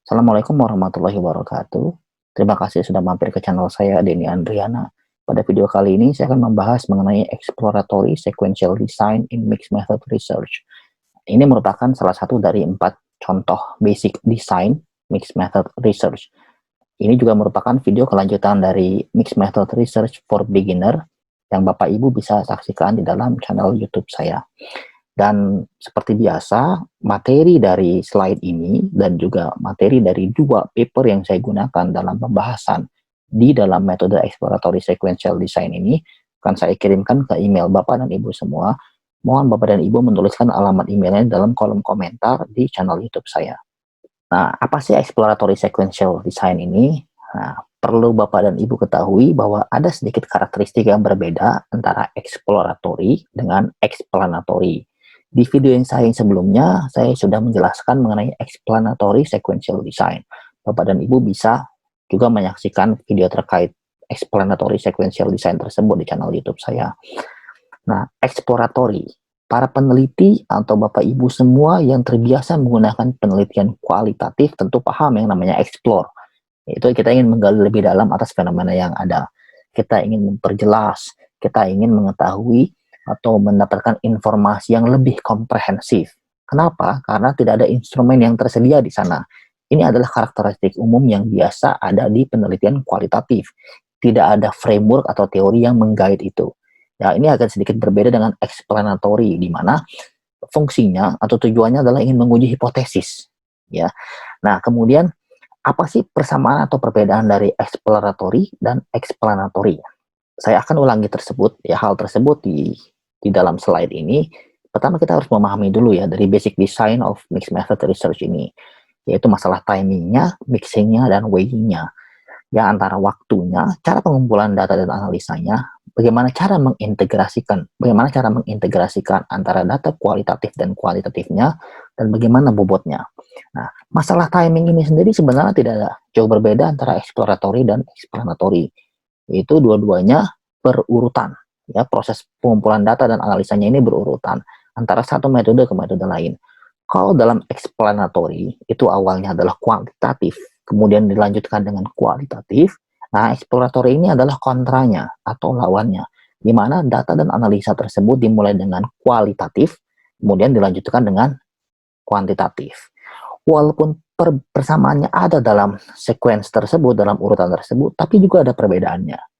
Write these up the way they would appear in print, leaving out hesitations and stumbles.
Assalamualaikum warahmatullahi wabarakatuh. Terima kasih sudah mampir ke channel saya, Denny Andriana. Pada video kali ini, saya akan membahas mengenai Exploratory Sequential Design in Mixed Method Research. Ini merupakan salah satu dari 4 contoh basic design Mixed Method Research. Ini juga merupakan video kelanjutan dari Mixed Method Research for Beginner yang Bapak Ibu bisa saksikan di dalam channel YouTube saya. Dan seperti biasa, materi dari slide ini dan juga materi dari 2 paper yang saya gunakan dalam pembahasan di dalam metode exploratory sequential design ini akan saya kirimkan ke email Bapak dan Ibu semua. Mohon Bapak dan Ibu menuliskan alamat emailnya dalam kolom komentar di channel YouTube saya. Nah, apa sih exploratory sequential design ini? Nah, perlu Bapak dan Ibu ketahui bahwa ada sedikit karakteristik yang berbeda antara exploratory dengan explanatory. Di video yang sebelumnya, saya sudah menjelaskan mengenai explanatory sequential design. Bapak dan Ibu bisa juga menyaksikan video terkait explanatory sequential design tersebut di channel YouTube saya. Nah, exploratory, para peneliti atau Bapak Ibu semua yang terbiasa menggunakan penelitian kualitatif tentu paham yang namanya explore. Itu kita ingin menggali lebih dalam atas fenomena yang ada. Kita ingin memperjelas, kita ingin mengetahui atau mendapatkan informasi yang lebih komprehensif. Kenapa? Karena tidak ada instrumen yang tersedia di sana. Ini adalah karakteristik umum yang biasa ada di penelitian kualitatif. Tidak ada framework atau teori yang menggait itu. Ya, ini agak sedikit berbeda dengan explanatory, di mana fungsinya atau tujuannya adalah ingin menguji hipotesis. Ya, nah kemudian apa sih persamaan atau perbedaan dari exploratory dan explanatory? Saya akan ulangi hal tersebut di dalam slide ini. Pertama kita harus memahami dulu ya dari basic design of mixed method research ini, yaitu masalah timingnya, mixingnya, dan weighingnya. Ya, antara waktunya, cara pengumpulan data dan analisanya, bagaimana cara mengintegrasikan antara data kualitatif dan kualitatifnya, dan bagaimana bobotnya. Nah, masalah timing ini sendiri sebenarnya tidak ada jauh berbeda antara exploratory dan explanatory, yaitu dua-duanya berurutan. Ya, proses pengumpulan data dan analisanya ini berurutan antara satu metode ke metode lain. Kalau dalam explanatory itu awalnya adalah kuantitatif, kemudian dilanjutkan dengan kualitatif. Nah, exploratory ini adalah kontranya atau lawannya, di mana data dan analisa tersebut dimulai dengan kualitatif, kemudian dilanjutkan dengan kuantitatif. Walaupun persamaannya ada dalam sequence tersebut, dalam urutan tersebut, tapi juga ada perbedaannya.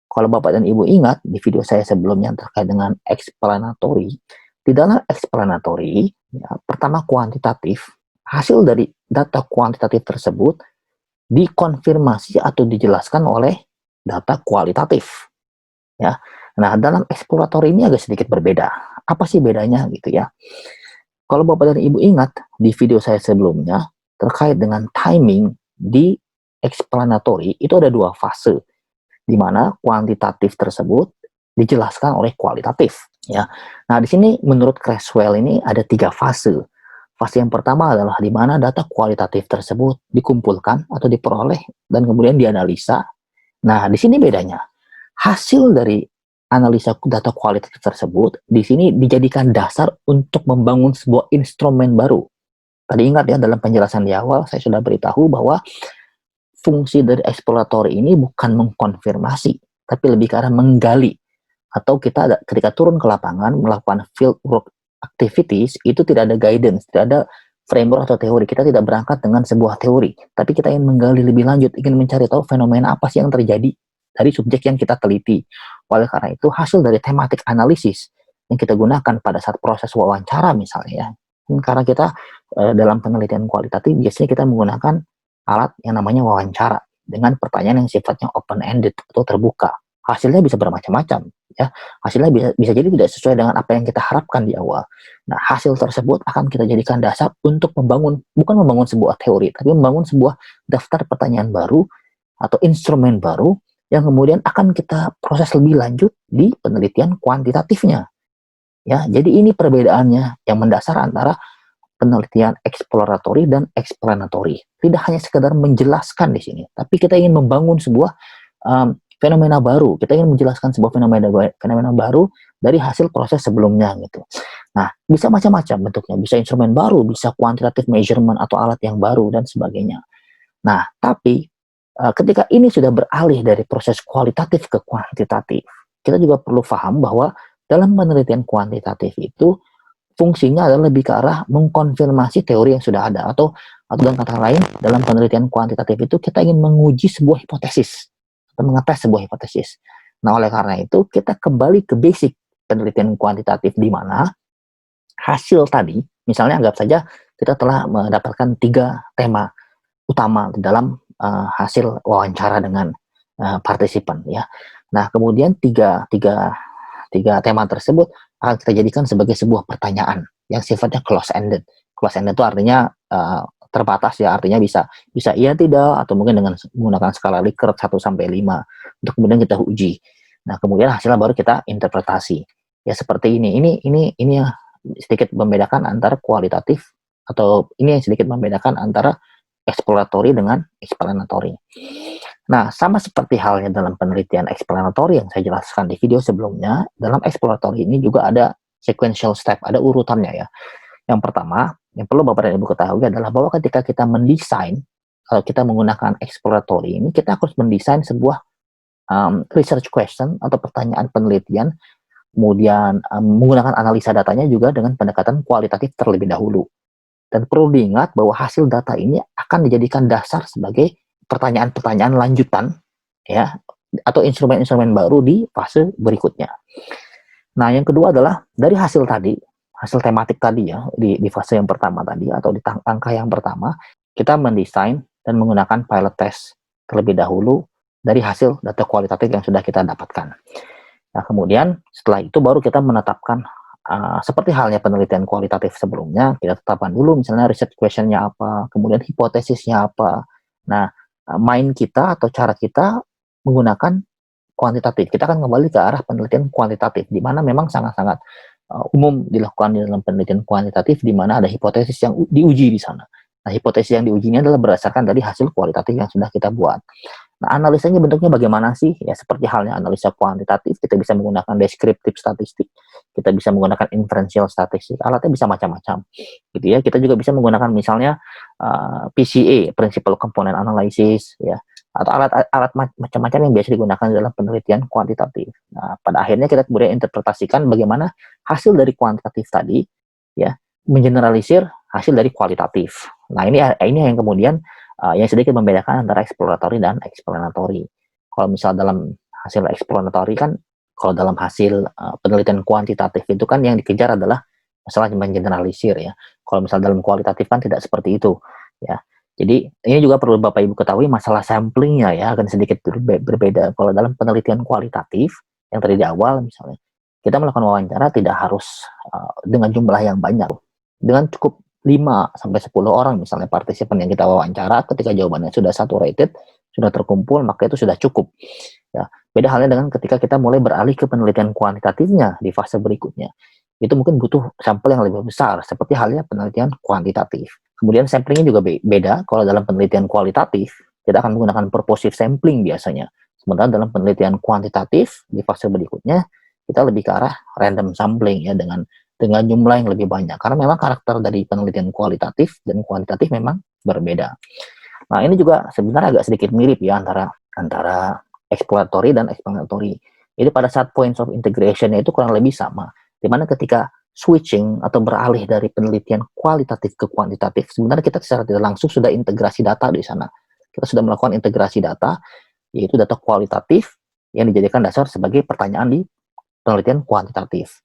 Kalau Bapak dan Ibu ingat, di video saya sebelumnya terkait dengan explanatory, di dalam explanatory, ya, pertama kuantitatif, hasil dari data kuantitatif tersebut dikonfirmasi atau dijelaskan oleh data kualitatif. Ya, nah dalam exploratory ini agak sedikit berbeda. Apa sih bedanya gitu ya? Kalau Bapak dan Ibu ingat, di video saya sebelumnya, terkait dengan timing di explanatory, itu ada 2 fase, di mana kuantitatif tersebut dijelaskan oleh kualitatif. Ya. Nah, di sini menurut Creswell ini ada 3 fase. Fase yang pertama adalah di mana data kualitatif tersebut dikumpulkan atau diperoleh dan kemudian dianalisa. Nah, di sini bedanya. Hasil dari analisa data kualitatif tersebut di sini dijadikan dasar untuk membangun sebuah instrumen baru. Tadi ingat ya, dalam penjelasan di awal saya sudah beritahu bahwa fungsi dari exploratory ini bukan mengkonfirmasi, tapi lebih ke arah menggali. Atau kita ketika turun ke lapangan melakukan field work activities, itu tidak ada guidance, tidak ada framework atau teori. Kita tidak berangkat dengan sebuah teori, tapi kita ingin menggali lebih lanjut, ingin mencari tahu fenomena apa sih yang terjadi dari subjek yang kita teliti. Oleh karena itu, hasil dari tematik analisis yang kita gunakan pada saat proses wawancara misalnya ya, karena kita dalam penelitian kualitatif biasanya kita menggunakan alat yang namanya wawancara dengan pertanyaan yang sifatnya open-ended atau terbuka. Hasilnya bisa bermacam-macam ya. Hasilnya bisa jadi tidak sesuai dengan apa yang kita harapkan di awal. Nah, hasil tersebut akan kita jadikan dasar untuk bukan membangun sebuah teori, tapi membangun sebuah daftar pertanyaan baru atau instrumen baru yang kemudian akan kita proses lebih lanjut di penelitian kuantitatifnya. Ya, jadi ini perbedaannya yang mendasar antara penelitian exploratory dan explanatory. Tidak hanya sekedar menjelaskan di sini, tapi kita ingin membangun sebuah fenomena baru. Kita ingin menjelaskan sebuah fenomena baru dari hasil proses sebelumnya gitu. Nah, bisa macam-macam bentuknya. Bisa instrumen baru, bisa quantitative measurement atau alat yang baru dan sebagainya. Nah, tapi ketika ini sudah beralih dari proses kualitatif ke kuantitatif, kita juga perlu paham bahwa dalam penelitian kuantitatif itu fungsinya adalah lebih ke arah mengkonfirmasi teori yang sudah ada, atau dengan kata lain, dalam penelitian kuantitatif itu kita ingin menguji sebuah hipotesis atau mengetes sebuah hipotesis. Nah, oleh karena itu kita kembali ke basic penelitian kuantitatif, di mana hasil tadi, misalnya anggap saja kita telah mendapatkan 3 tema utama di dalam hasil wawancara dengan partisipan, ya. Nah, kemudian tiga tema tersebut akan kita jadikan sebagai sebuah pertanyaan yang sifatnya close ended. Close ended itu artinya terbatas, ya, artinya bisa bisa iya tidak, atau mungkin dengan menggunakan skala Likert 1 sampai 5 untuk kemudian kita uji. Nah, kemudian hasilnya baru kita interpretasi. Ya, seperti ini. Ini yang sedikit membedakan antara kualitatif, atau ini yang sedikit membedakan antara exploratory dengan explanatory. Nah, sama seperti halnya dalam penelitian explanatory yang saya jelaskan di video sebelumnya, dalam exploratory ini juga ada sequential step, ada urutannya, ya. Yang pertama, yang perlu Bapak dan Ibu ketahui adalah bahwa ketika kita mendesain, kalau kita menggunakan exploratory ini, kita harus mendesain sebuah research question atau pertanyaan penelitian, kemudian menggunakan analisa datanya juga dengan pendekatan kualitatif terlebih dahulu. Dan perlu diingat bahwa hasil data ini akan dijadikan dasar sebagai pertanyaan-pertanyaan lanjutan, ya, atau instrumen-instrumen baru di fase berikutnya. Nah, yang kedua adalah dari hasil tadi, hasil tematik tadi, ya, di fase yang pertama tadi atau di angka yang pertama, kita mendesain dan menggunakan pilot test terlebih dahulu dari hasil data kualitatif yang sudah kita dapatkan. Nah, kemudian setelah itu baru kita menetapkan, seperti halnya penelitian kualitatif sebelumnya, kita tetapkan dulu misalnya research question-nya apa, kemudian hipotesisnya apa. Nah, main kita atau cara kita menggunakan kuantitatif. Kita akan kembali ke arah penelitian kuantitatif, di mana memang sangat-sangat umum dilakukan di dalam penelitian kuantitatif, di mana ada hipotesis yang diuji di sana. Nah, hipotesis yang diuji ini adalah berdasarkan dari hasil kualitatif yang sudah kita buat. Nah, analisanya bentuknya bagaimana sih? Ya, seperti halnya analisa kuantitatif, kita bisa menggunakan deskriptif statistik, kita bisa menggunakan inferential statistik, alatnya bisa macam-macam, gitu ya. Kita juga bisa menggunakan misalnya PCA, Principal Component Analysis, ya, atau alat macam-macam yang biasa digunakan dalam penelitian kuantitatif. Nah, pada akhirnya kita kemudian interpretasikan bagaimana hasil dari kuantitatif tadi, ya, mengeneralisir hasil dari kualitatif. Nah, ini yang kemudian yang sedikit membedakan antara exploratory dan explanatory. Kalau misal dalam hasil explanatory kan, kalau dalam hasil penelitian kuantitatif itu kan yang dikejar adalah masalah mengeneralisir, ya. Kalau misal dalam kualitatif kan tidak seperti itu, ya. Jadi ini juga perlu Bapak Ibu ketahui, masalah samplingnya, ya, akan sedikit berbeda. Kalau dalam penelitian kualitatif yang tadi di awal misalnya, kita melakukan wawancara tidak harus dengan jumlah yang banyak. Dengan cukup 5 sampai 10 orang misalnya partisipan yang kita wawancara, ketika jawabannya sudah saturated, sudah terkumpul, maka itu sudah cukup. Ya, beda halnya dengan ketika kita mulai beralih ke penelitian kuantitatifnya di fase berikutnya. Itu mungkin butuh sampel yang lebih besar, seperti halnya penelitian kuantitatif. Kemudian samplingnya juga beda. Kalau dalam penelitian kualitatif, kita akan menggunakan purposive sampling biasanya. Sementara dalam penelitian kuantitatif di fase berikutnya, kita lebih ke arah random sampling, ya, dengan jumlah yang lebih banyak. Karena memang karakter dari penelitian kualitatif dan kuantitatif memang berbeda. Nah, ini juga sebenarnya agak sedikit mirip, ya, antara exploratory dan explanatory. Jadi pada saat points of integration-nya itu kurang lebih sama. Dimana ketika switching atau beralih dari penelitian kualitatif ke kuantitatif, sebenarnya kita secara tidak langsung sudah integrasi data di sana. Kita sudah melakukan integrasi data, yaitu data kualitatif yang dijadikan dasar sebagai pertanyaan di penelitian kuantitatif.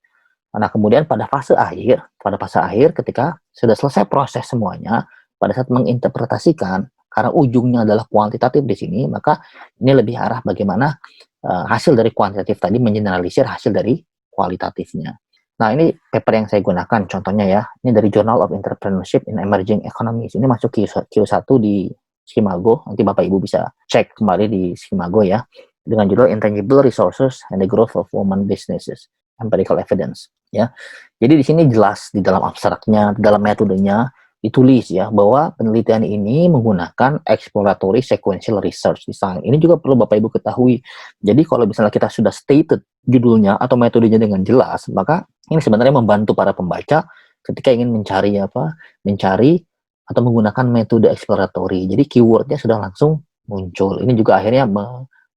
Nah, kemudian pada fase akhir ketika sudah selesai proses semuanya, pada saat menginterpretasikan, karena ujungnya adalah kuantitatif di sini, maka ini lebih arah bagaimana hasil dari kuantitatif tadi mengeneralisir hasil dari kualitatifnya. Nah, ini paper yang saya gunakan contohnya, ya. Ini dari Journal of Entrepreneurship in Emerging Economies. Ini masuk Q1 di Skimago. Nanti Bapak Ibu bisa cek kembali di Skimago, ya. Dengan judul Intangible Resources and the Growth of Women Businesses, Empirical Evidence, ya. Jadi di sini jelas di dalam abstraknya, di dalam metodenya ditulis, ya, bahwa penelitian ini menggunakan exploratory sequential research design. Ini juga perlu Bapak Ibu ketahui. Jadi kalau misalnya kita sudah stated judulnya atau metodenya dengan jelas, maka ini sebenarnya membantu para pembaca ketika ingin mencari atau menggunakan metode exploratory. Jadi keywordnya sudah langsung muncul. Ini juga akhirnya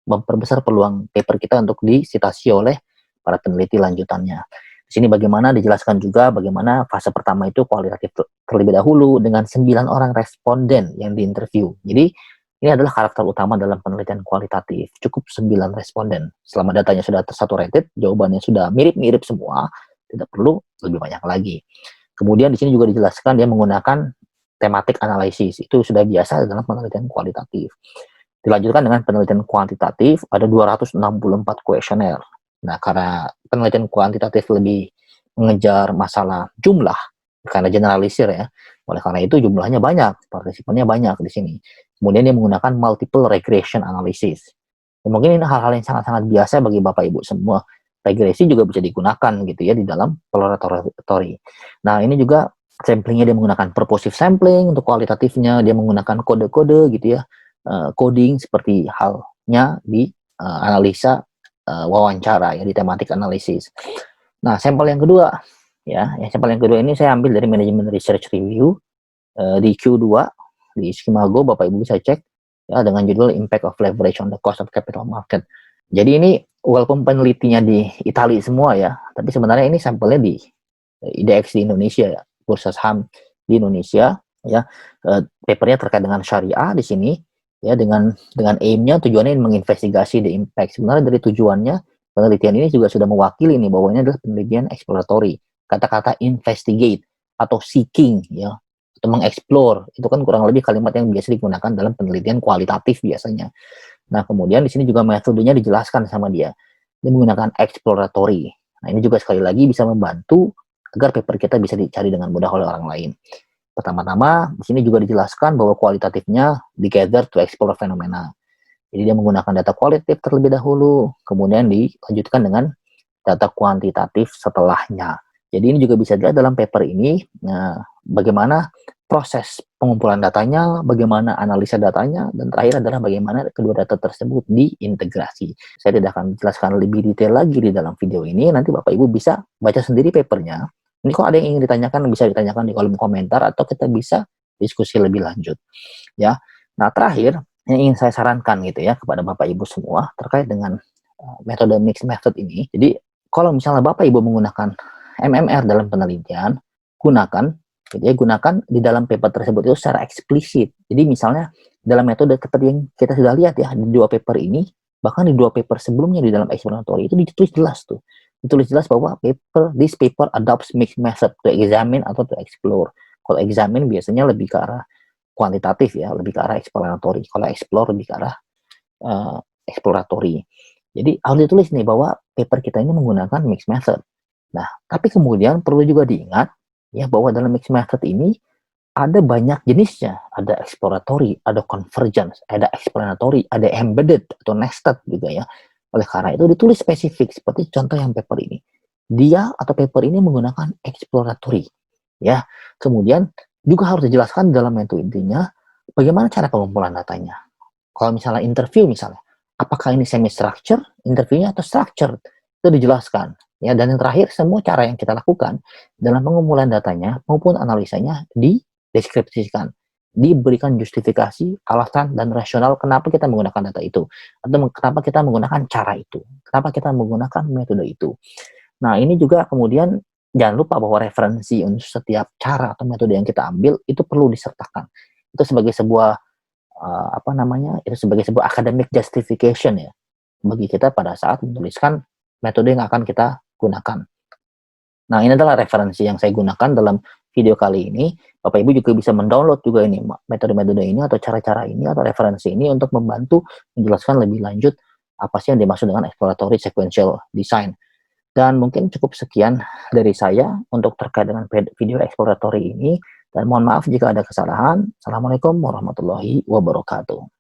memperbesar peluang paper kita untuk disitasi oleh para peneliti lanjutannya. Di sini bagaimana dijelaskan juga bagaimana fase pertama itu kualitatif terlebih dahulu dengan 9 orang responden yang diinterview. Jadi ini adalah karakter utama dalam penelitian kualitatif. Cukup 9 responden. Selama datanya sudah tersaturated, jawabannya sudah mirip-mirip semua, tidak perlu lebih banyak lagi. Kemudian di sini juga dijelaskan dia menggunakan thematic analysis. Itu sudah biasa dalam penelitian kualitatif. Dilanjutkan dengan penelitian kuantitatif, ada 264 kuesioner. Nah, karena penelitian kuantitatif lebih mengejar masalah jumlah, karena generalisir ya, oleh karena itu jumlahnya banyak, partisipannya banyak di sini. Kemudian dia menggunakan multiple regression analysis. Ya, mungkin ini hal-hal yang sangat-sangat biasa bagi Bapak Ibu semua. Regresi juga bisa digunakan gitu ya di dalam exploratory. Nah, ini juga samplingnya dia menggunakan purposive sampling untuk kualitatifnya, dia menggunakan kode-kode gitu ya, coding seperti halnya di analisa wawancara ya di thematic analysis. Nah, sampel yang kedua ya, sampel yang kedua ini saya ambil dari manajemen research review di Q2 di Skimago, Bapak Ibu bisa cek ya dengan judul Impact of Leverage on the Cost of Capital Market. Jadi ini walaupun penelitinya di Italia semua ya, tapi sebenarnya ini sampelnya di IDX di Indonesia ya, bursa saham di Indonesia ya. Papernya terkait dengan syariah di sini ya, dengan aim-nya, tujuannya menginvestigasi the impact. Sebenarnya dari tujuannya penelitian ini juga sudah mewakili nih bahwa ini adalah penelitian exploratory. Kata-kata investigate atau seeking ya, atau mengeksplor itu kan kurang lebih kalimat yang biasa digunakan dalam penelitian kualitatif biasanya. Nah, kemudian di sini juga metodenya dijelaskan sama dia. Dia menggunakan exploratory. Nah, ini juga sekali lagi bisa membantu agar paper kita bisa dicari dengan mudah oleh orang lain. Pertama-tama, di sini juga dijelaskan bahwa kualitatifnya di-gather to explore fenomena. Jadi dia menggunakan data kualitatif terlebih dahulu, kemudian dilanjutkan dengan data kuantitatif setelahnya. Jadi ini juga bisa dilihat dalam paper ini, bagaimana proses pengumpulan datanya, bagaimana analisa datanya, dan terakhir adalah bagaimana kedua data tersebut diintegrasi. Saya tidak akan jelaskan lebih detail lagi di dalam video ini, nanti Bapak Ibu bisa baca sendiri papernya. Ini kok ada yang ingin ditanyakan, bisa ditanyakan di kolom komentar, atau kita bisa diskusi lebih lanjut. Ya. Nah, terakhir, yang ingin saya sarankan gitu ya, kepada Bapak Ibu semua, terkait dengan metode mixed method ini. Jadi, kalau misalnya Bapak Ibu menggunakan MMR dalam penelitian, gunakan di dalam paper tersebut itu secara eksplisit. Jadi misalnya dalam metode seperti yang kita sudah lihat ya di 2 paper ini, bahkan di 2 paper sebelumnya di dalam exploratory itu ditulis jelas tuh. Ditulis jelas bahwa this paper adopts mixed method to examine atau to explore. Kalau examine biasanya lebih ke arah kuantitatif ya, lebih ke arah exploratory. Kalau explore lebih ke arah exploratory. Jadi harus ditulis nih bahwa paper kita ini menggunakan mixed method. Nah, tapi kemudian perlu juga diingat ya bahwa dalam mixed method ini ada banyak jenisnya. Ada exploratory, ada convergence, ada explanatory, ada embedded atau nested juga ya. Oleh karena itu ditulis spesifik seperti contoh yang paper ini. Dia atau paper ini menggunakan exploratory ya. Kemudian juga harus dijelaskan dalam metode intinya bagaimana cara pengumpulan datanya. Kalau misalnya interview misalnya, apakah ini semi structure interviewnya atau structured, itu dijelaskan ya. Dan yang terakhir, semua cara yang kita lakukan dalam pengumpulan datanya maupun analisanya dideskripsikan, diberikan justifikasi, alasan dan rasional kenapa kita menggunakan data itu, atau kenapa kita menggunakan cara itu, kenapa kita menggunakan metode itu. Nah, ini juga kemudian jangan lupa bahwa referensi untuk setiap cara atau metode yang kita ambil itu perlu disertakan. Itu sebagai sebuah itu sebagai sebuah academic justification ya bagi kita pada saat menuliskan metode yang akan kita gunakan. Nah, ini adalah referensi yang saya gunakan dalam video kali ini. Bapak Ibu juga bisa mendownload juga ini metode-metode ini atau cara-cara ini atau referensi ini untuk membantu menjelaskan lebih lanjut apa sih yang dimaksud dengan exploratory sequential design. Dan mungkin cukup sekian dari saya untuk terkait dengan video exploratory ini. Dan mohon maaf jika ada kesalahan. Assalamualaikum warahmatullahi wabarakatuh.